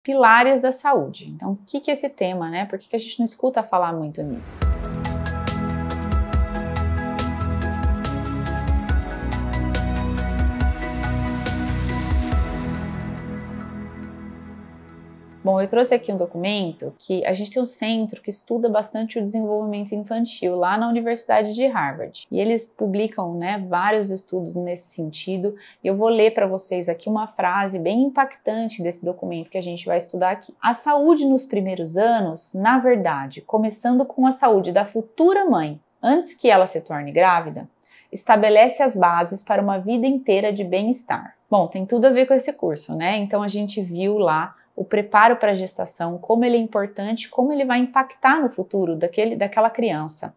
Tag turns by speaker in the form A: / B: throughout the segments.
A: Pilares da saúde. Então, o que é esse tema, né? Por que a gente não escuta falar muito nisso? Bom, eu trouxe aqui um documento que a gente tem um centro que estuda bastante o desenvolvimento infantil lá na Universidade de Harvard. E eles publicam, né, vários estudos nesse sentido. Eu vou ler para vocês aqui uma frase bem impactante desse documento que a gente vai estudar aqui. A saúde nos primeiros anos, na verdade, começando com a saúde da futura mãe, antes que ela se torne grávida, estabelece as bases para uma vida inteira de bem-estar. Bom, tem tudo a ver com esse curso, né? Então a gente viu lá o preparo para a gestação, como ele é importante, como ele vai impactar no futuro daquela criança.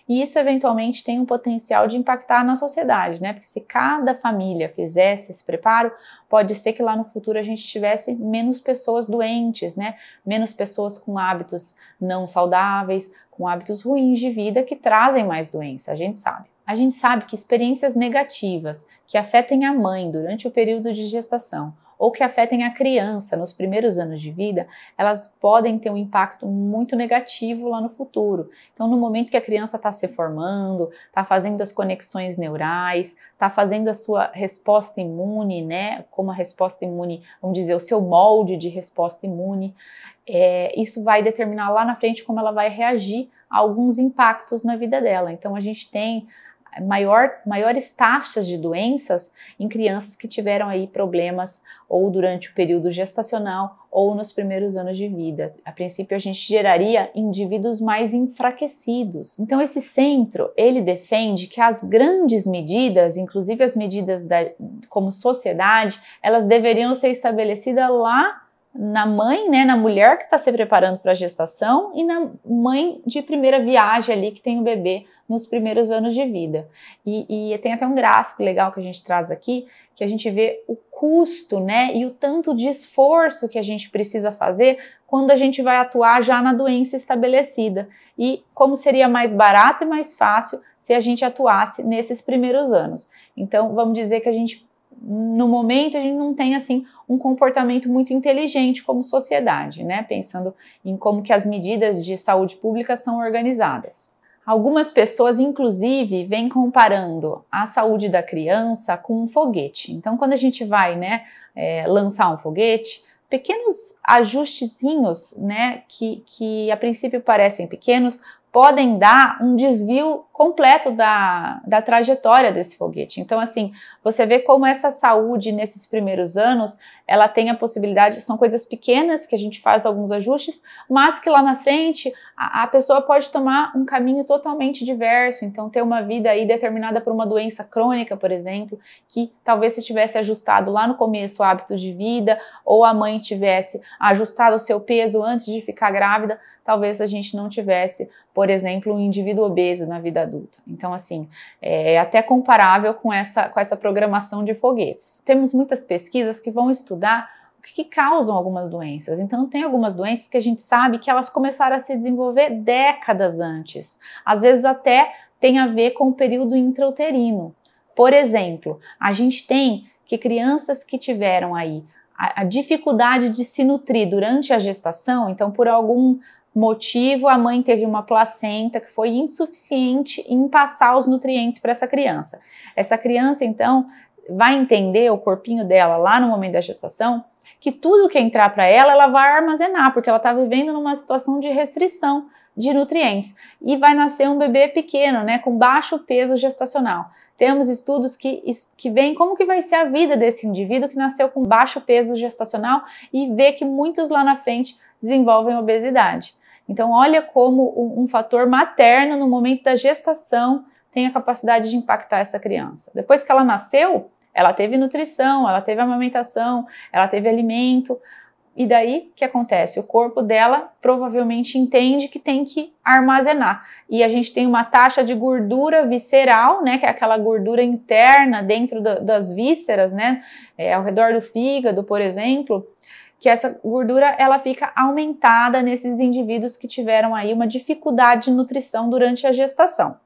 A: E isso eventualmente tem um potencial de impactar na sociedade, né? Porque se cada família fizesse esse preparo, pode ser que lá no futuro a gente tivesse menos pessoas doentes, né? Menos pessoas com hábitos não saudáveis, com hábitos ruins de vida que trazem mais doença, a gente sabe. A gente sabe que experiências negativas que afetem a mãe durante o período de gestação ou que afetem a criança nos primeiros anos de vida, elas podem ter um impacto muito negativo lá no futuro. Então, no momento que a criança está se formando, está fazendo as conexões neurais, está fazendo a sua resposta imune, né? Como a resposta imune, vamos dizer, o seu molde de resposta imune, isso vai determinar lá na frente como ela vai reagir a alguns impactos na vida dela. Então, a gente tem maiores taxas de doenças em crianças que tiveram aí problemas ou durante o período gestacional ou nos primeiros anos de vida. A princípio, a gente geraria indivíduos mais enfraquecidos. Então, esse centro, ele defende que as grandes medidas, inclusive as medidas como sociedade, elas deveriam ser estabelecidas lá na mãe, né, na mulher que está se preparando para a gestação e na mãe de primeira viagem ali que tem o bebê nos primeiros anos de vida. E tem até um gráfico legal que a gente traz aqui, que a gente vê o custo, né, e o tanto de esforço que a gente precisa fazer quando a gente vai atuar já na doença estabelecida e como seria mais barato e mais fácil se a gente atuasse nesses primeiros anos. Então, vamos dizer que no momento a gente não tem assim um comportamento muito inteligente como sociedade, né? Pensando em como que as medidas de saúde pública são organizadas. Algumas pessoas, inclusive, vêm comparando a saúde da criança com um foguete. Então, quando a gente vai, né, lançar um foguete, pequenos ajustezinhos, né, que a princípio parecem pequenos, podem dar um desvio completo da trajetória desse foguete. Então, assim, você vê como essa saúde nesses primeiros anos, ela tem a possibilidade, são coisas pequenas que a gente faz alguns ajustes, mas que lá na frente a pessoa pode tomar um caminho totalmente diverso, então ter uma vida aí determinada por uma doença crônica, por exemplo, que talvez se tivesse ajustado lá no começo o hábito de vida, ou a mãe tivesse ajustado o seu peso antes de ficar grávida, talvez a gente não tivesse, por exemplo, um indivíduo obeso na vida adulta. Então, assim, é até comparável com essa programação de foguetes. Temos muitas pesquisas que vão estudar o que causam algumas doenças. Então, tem algumas doenças que a gente sabe que elas começaram a se desenvolver décadas antes. Às vezes até tem a ver com o período intrauterino. Por exemplo, a gente tem que crianças que tiveram aí a dificuldade de se nutrir durante a gestação, então por algum motivo a mãe teve uma placenta que foi insuficiente em passar os nutrientes para essa criança. Essa criança, então, vai entender o corpinho dela lá no momento da gestação que tudo que entrar para ela vai armazenar, porque ela está vivendo numa situação de restrição de nutrientes. E vai nascer um bebê pequeno, né, com baixo peso gestacional. Temos estudos que veem como que vai ser a vida desse indivíduo que nasceu com baixo peso gestacional e vê que muitos lá na frente desenvolvem obesidade. Então, olha como um fator materno no momento da gestação tem a capacidade de impactar essa criança. Depois que ela nasceu, ela teve nutrição, ela teve amamentação, ela teve alimento. E daí, o que acontece? O corpo dela provavelmente entende que tem que armazenar. E a gente tem uma taxa de gordura visceral, né, que é aquela gordura interna dentro das vísceras, né, ao redor do fígado, por exemplo, que essa gordura ela fica aumentada nesses indivíduos que tiveram aí uma dificuldade de nutrição durante a gestação.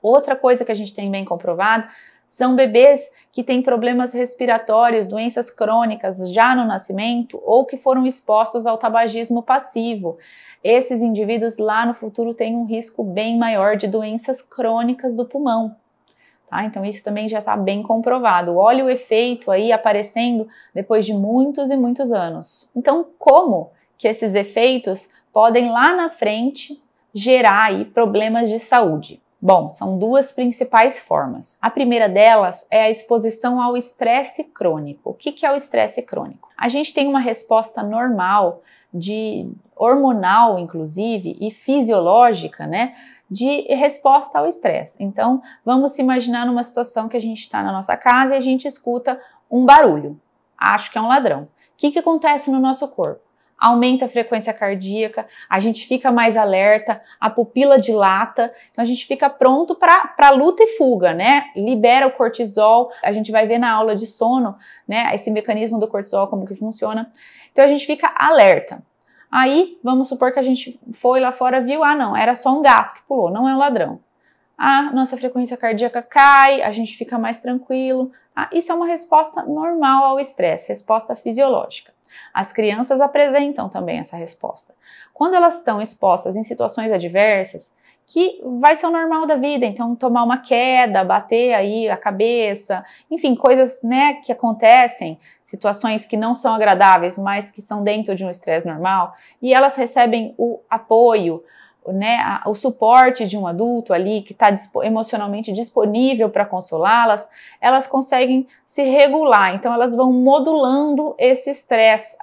A: Outra coisa que a gente tem bem comprovado São bebês que têm problemas respiratórios, doenças crônicas já no nascimento ou que foram expostos ao tabagismo passivo. Esses indivíduos lá no futuro têm um risco bem maior de doenças crônicas do pulmão. Tá? Então isso também já está bem comprovado. Olha o efeito aí aparecendo depois de muitos e muitos anos. Então como que esses efeitos podem lá na frente gerar aí problemas de saúde? Bom, são duas principais formas. A primeira delas é a exposição ao estresse crônico. O que é o estresse crônico? A gente tem uma resposta normal, hormonal inclusive, e fisiológica, né, de resposta ao estresse. Então, vamos se imaginar numa situação que a gente está na nossa casa e a gente escuta um barulho. Acho que é um ladrão. O que acontece no nosso corpo? Aumenta a frequência cardíaca, a gente fica mais alerta, a pupila dilata, então a gente fica pronto para luta e fuga, né? Libera o cortisol, a gente vai ver na aula de sono, né? Esse mecanismo do cortisol, como que funciona. Então a gente fica alerta. Aí, vamos supor que a gente foi lá fora, viu, não, era só um gato que pulou, não é um ladrão. Nossa frequência cardíaca cai, a gente fica mais tranquilo. Isso é uma resposta normal ao estresse, resposta fisiológica. As crianças apresentam também essa resposta. Quando elas estão expostas em situações adversas, que vai ser o normal da vida, então tomar uma queda, bater aí a cabeça, enfim, coisas, né, que acontecem, situações que não são agradáveis, mas que são dentro de um estresse normal, e elas recebem o apoio, né, o suporte de um adulto ali que está emocionalmente disponível para consolá-las, elas conseguem se regular, então elas vão modulando esse estresse.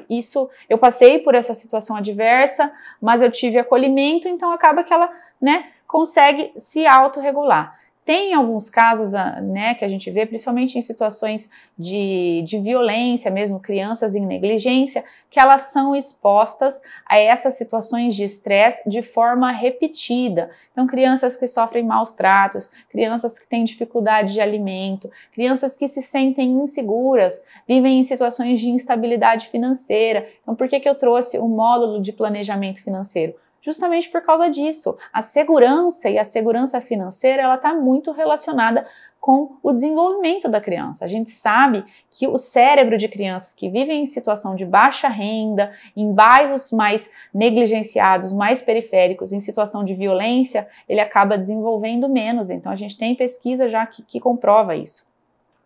A: Isso, eu passei por essa situação adversa, mas eu tive acolhimento, então acaba que ela, né, consegue se autorregular. Tem alguns casos, né, que a gente vê, principalmente em situações de violência, mesmo crianças em negligência, que elas são expostas a essas situações de estresse de forma repetida. Então, crianças que sofrem maus tratos, crianças que têm dificuldade de alimento, crianças que se sentem inseguras, vivem em situações de instabilidade financeira. Então, por que eu trouxe o módulo de planejamento financeiro? Justamente por causa disso. A segurança e a segurança financeira, ela está muito relacionada com o desenvolvimento da criança. A gente sabe que o cérebro de crianças que vivem em situação de baixa renda, em bairros mais negligenciados, mais periféricos, em situação de violência, ele acaba desenvolvendo menos. Então a gente tem pesquisa já que comprova isso.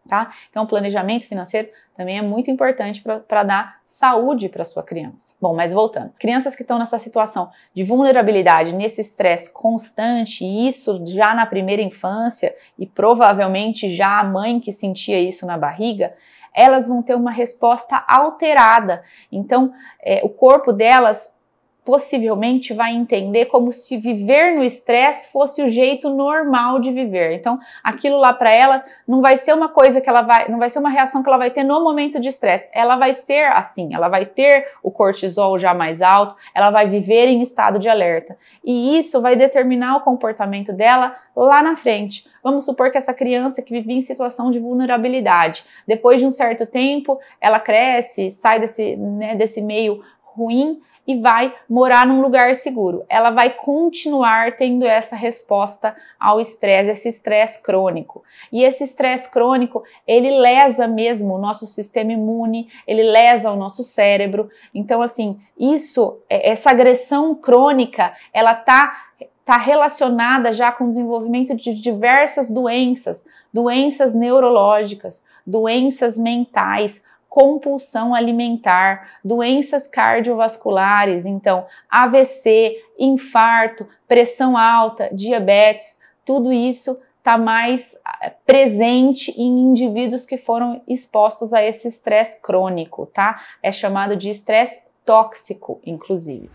A: Tá? Então o planejamento financeiro também é muito importante para dar saúde para sua criança. Bom, mas voltando, crianças que estão nessa situação de vulnerabilidade, nesse estresse constante, e isso já na primeira infância, e provavelmente já a mãe que sentia isso na barriga, elas vão ter uma resposta alterada. Então o corpo delas possivelmente vai entender como se viver no estresse fosse o jeito normal de viver. Então, aquilo lá para ela não vai ser uma coisa que não vai ser uma reação que ela vai ter no momento de estresse. Ela vai ser assim, ela vai ter o cortisol já mais alto, ela vai viver em estado de alerta. E isso vai determinar o comportamento dela lá na frente. Vamos supor que essa criança que vive em situação de vulnerabilidade, depois de um certo tempo, ela cresce, sai desse meio ruim, e vai morar num lugar seguro. Ela vai continuar tendo essa resposta ao estresse, esse estresse crônico. E esse estresse crônico, ele lesa mesmo o nosso sistema imune, ele lesa o nosso cérebro. Então, assim, essa agressão crônica, ela tá relacionada já com o desenvolvimento de diversas doenças neurológicas, doenças mentais, compulsão alimentar, doenças cardiovasculares, então AVC, infarto, pressão alta, diabetes, tudo isso está mais presente em indivíduos que foram expostos a esse estresse crônico, tá? É chamado de estresse tóxico, inclusive.